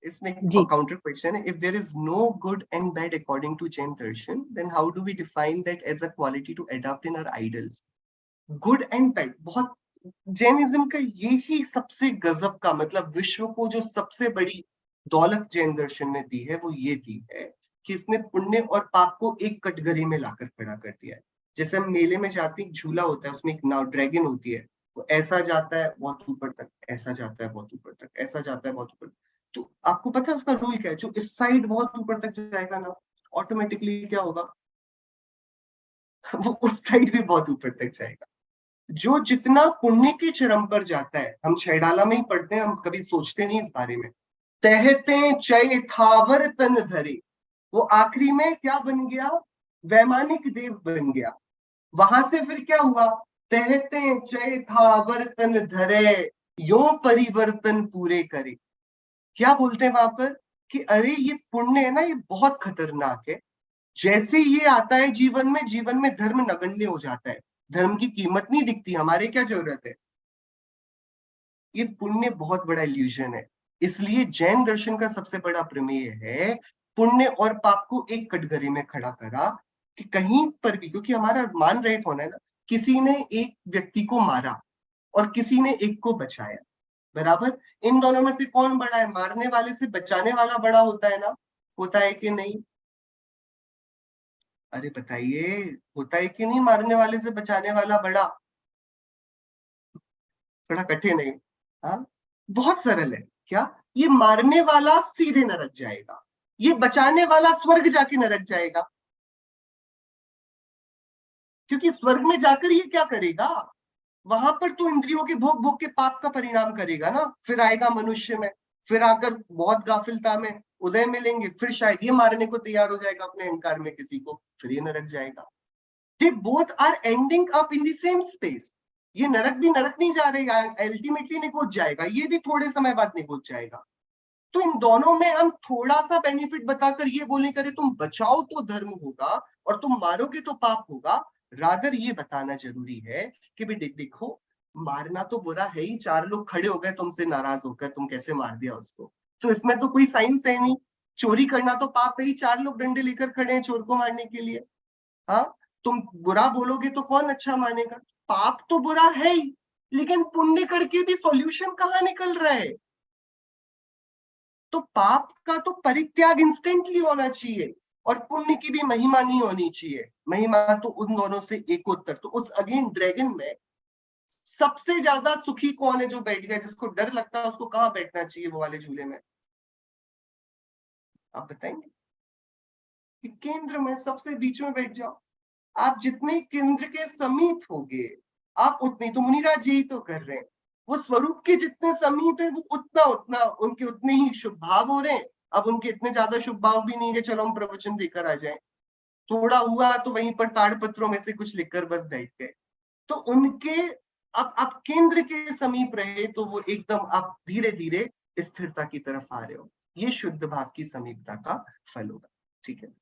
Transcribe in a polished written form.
इसमें जी counter question है, if there is no good and bad according to Jain दर्शन, then how do we define that as a quality to adopt in our idols? Good and bad, बहुत Jainism का यही सबसे गजब का, मतलब विश्व को जो सबसे बड़ी दौलत जैन दर्शन ने दी है वो ये दी है कि इसने पुण्य और पाप को एक कटघरे में लाकर खड़ा कर दिया है। जैसे हम मेले में जाते हैं, झूला होता है, उसमें एक नाव ड्रैगन होती है, वो ऐसा जाता है बहुत ऊपर तक, ऐसा जाता है बहुत ऊपर तक, ऐसा जाता है बहुत ऊपर तक। तो आपको पता है उसका रूल क्या है? जो इस साइड बहुत ऊपर तक जाएगा ना, ऑटोमेटिकली क्या होगा वो उस साइड भी बहुत ऊपर तक जाएगा। जो जितना पुण्य के चरम पर जाता है, हम छैडाला में ही पढ़ते हैं, हम कभी सोचते नहीं इस बारे में, तहते चय थावर तन धरे, वो आखिरी में क्या बन गया? वैमानिक देव बन गया। वहां से फिर क्या हुआ? तहते चय थावर तन धरे, यो परिवर्तन पूरे करे। क्या बोलते हैं वहां पर कि अरे ये पुण्य है ना, ये बहुत खतरनाक है। जैसे ये आता है जीवन में धर्म नगण्य हो जाता है, धर्म की कीमत नहीं दिखती, हमारे क्या जरूरत है। ये पुण्य बहुत बड़ा इल्यूजन है। इसलिए जैन दर्शन का सबसे बड़ा प्रमेय है पुण्य और पाप को एक कटघरे में खड़ा करा, कि कहीं पर भी, क्योंकि हमारा मान रहे कौन है ना, किसी ने एक व्यक्ति को मारा और किसी ने एक को बचाया, बराबर। इन दोनों में से कौन बड़ा है? मारने वाले से बचाने वाला बड़ा होता है ना, होता है कि नहीं? अरे बताइए, होता है कि नहीं? मारने वाले से बचाने वाला बड़ा, थोड़ा कठिन है। हाँ, बहुत सरल है। क्या? ये मारने वाला सीधे नरक जाएगा, ये बचाने वाला स्वर्ग जाके नरक जाएगा। क्योंकि स्वर्ग में जाकर ये क्या करेगा? वहां पर तो इंद्रियों के भोग भोग के पाप का परिणाम करेगा ना, फिर आएगा मनुष्य में, फिर आकर बहुत गाफिलता में उदय मिलेंगे, फिर शायद ये मारने को तैयार हो जाएगा अपने अहंकार में किसी को, फिर ये नरक जाएगा। They both are ending up in the same space. ये नरक भी नरक नहीं जा रहेगा, अल्टीमेटली निगोच जाएगा, ये भी थोड़े समय बाद निगोच जाएगा। तो इन दोनों में हम थोड़ा सा बेनिफिट बताकर ये बोले करे तुम बचाओ तो धर्म होगा और तुम मारोगे तो पाप होगा, रादर ये बताना जरूरी है कि भाई देखो, मारना तो बुरा है ही, चार लोग खड़े हो गए तुमसे नाराज होकर, तुम कैसे मार दिया उसको, तो इसमें तो कोई साइंस है नहीं। चोरी करना तो पाप है ही, चार लोग डंडे लेकर खड़े हैं चोर को मारने के लिए। हाँ, तुम बुरा बोलोगे तो कौन अच्छा मानेगा? पाप तो बुरा है ही, लेकिन पुण्य करके भी सॉल्यूशन कहाँ निकल रहा है? तो पाप का तो परित्याग इंस्टेंटली होना चाहिए और पुण्य की भी महिमा नहीं होनी चाहिए। महिमा तो उन दोनों से एकोत्तर। तो उस अगेन ड्रैगन में सबसे ज्यादा सुखी कौन है? जो बैठ गया, जिसको डर लगता है उसको कहाँ बैठना चाहिए वो वाले झूले में? आप बताएंगे? कि केंद्र में, सबसे बीच में बैठ जाओ। आप जितने केंद्र के समीप होगे, आप उतने, तो मुनिराज यही तो कर रहे हैं, वो स्वरूप के जितने समीप है वो उतना उतना उनके उतने ही शुभ भाव हो रहे हैं। अब उनके इतने ज्यादा शुभ भाव भी नहीं है चलो हम प्रवचन देकर आ जाएं, थोड़ा हुआ तो वहीं पर ताड़पत्रों में से कुछ लिखकर बस बैठ गए। तो उनके, अब आप केंद्र के समीप रहे तो वो एकदम आप धीरे धीरे स्थिरता की तरफ आ रहे हो। ये शुद्ध भाव की समीपता का फल होगा। ठीक है।